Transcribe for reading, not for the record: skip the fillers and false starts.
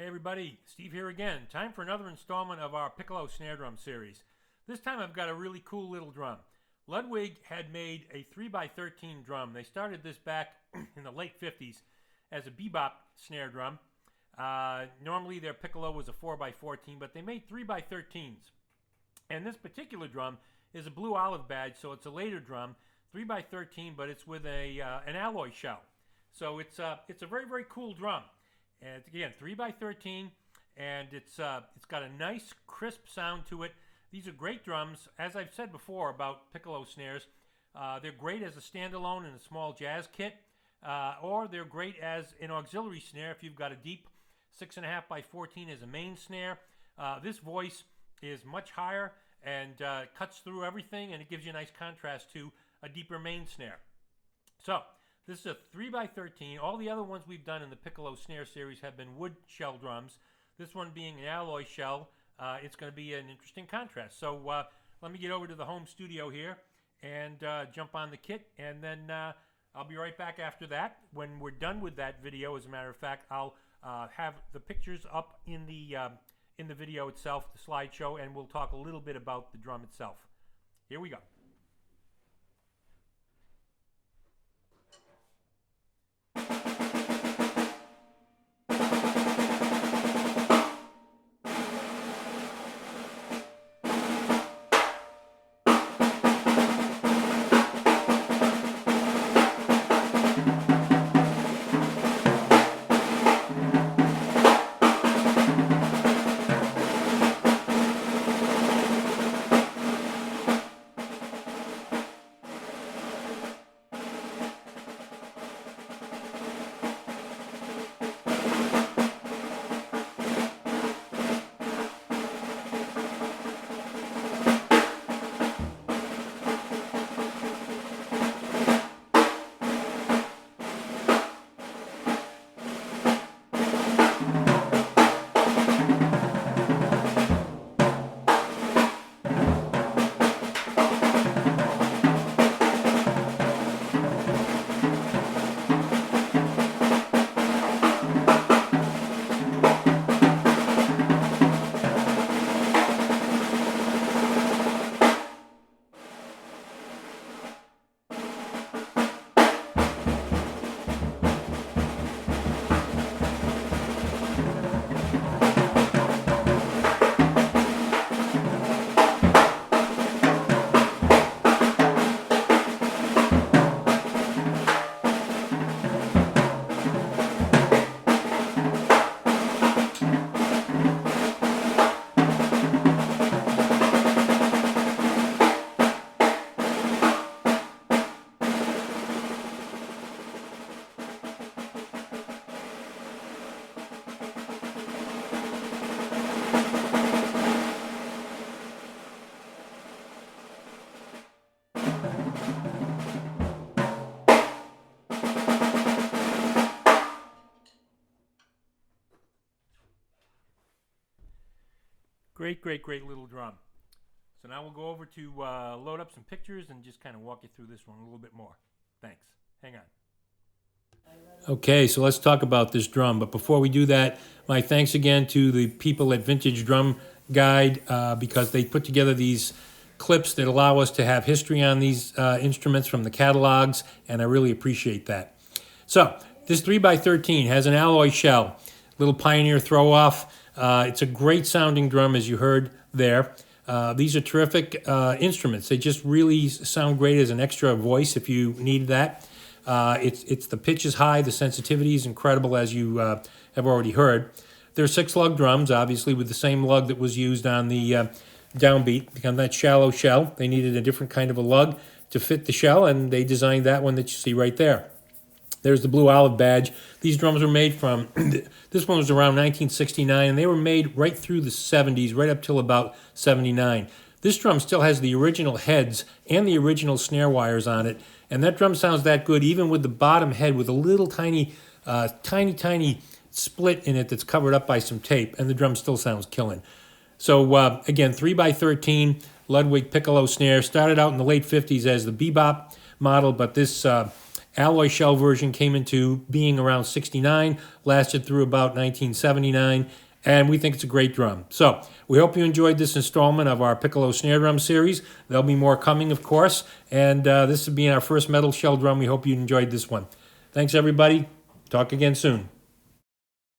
Hey everybody, Steve here again. Time for another installment of our piccolo snare drum series. This time I've got a really cool little drum. Ludwig had made a 3x13 drum. They started this back in the late 50s as a bebop snare drum. Normally their piccolo was a 4x14, but they made 3x13s. And this particular drum is a blue olive badge, so it's a later drum, 3x13, but it's with an alloy shell. So it's a very, very cool drum. And again, 3x13, and it's got a nice, crisp sound to it. These are great drums. As I've said before about piccolo snares, they're great as a standalone in a small jazz kit, or they're great as an auxiliary snare if you've got a deep 6.5x14 as a main snare. This voice is much higher and cuts through everything, and it gives you a nice contrast to a deeper main snare. So this is a 3x13. All the other ones we've done in the piccolo snare series have been wood shell drums. This one being an alloy shell, it's going to be an interesting contrast. So let me get over to the home studio here and jump on the kit, and then I'll be right back after that. When we're done with that video, as a matter of fact, I'll have the pictures up in the video itself, the slideshow, and we'll talk a little bit about the drum itself. Here we go. Great little drum. So now we'll go over to load up some pictures and just kind of walk you through this one a little bit more. Thanks. Hang on. Okay, so let's talk about this drum. But before we do that, my thanks again to the people at Vintage Drum Guide because they put together these clips that allow us to have history on these instruments from the catalogs, and I really appreciate that. So this 3x13 has an alloy shell, little Pioneer throw-off. It's a great sounding drum, as you heard there. These are terrific instruments. They just really sound great as an extra voice if you need that. It's the pitch is high, the sensitivity is incredible, as you have already heard. They're 6-lug drums, obviously, with the same lug that was used on the downbeat. Because that shallow shell, they needed a different kind of a lug to fit the shell, and they designed that one that you see right there. There's the blue olive badge. These drums were made from, this one was around 1969, and they were made right through the 70s, right up till about 79. This drum still has the original heads and the original snare wires on it, and that drum sounds that good even with the bottom head with a little tiny split in it that's covered up by some tape, and the drum still sounds killing. So again, 3x13 Ludwig piccolo snare. Started out in the late 50s as the bebop model, but this alloy shell version came into being around 69, lasted through about 1979, and we think it's a great drum. So we hope you enjoyed this installment of our piccolo snare drum series. There'll be more coming, of course, and this will be our first metal shell drum. We hope you enjoyed this one. Thanks, everybody. Talk again soon.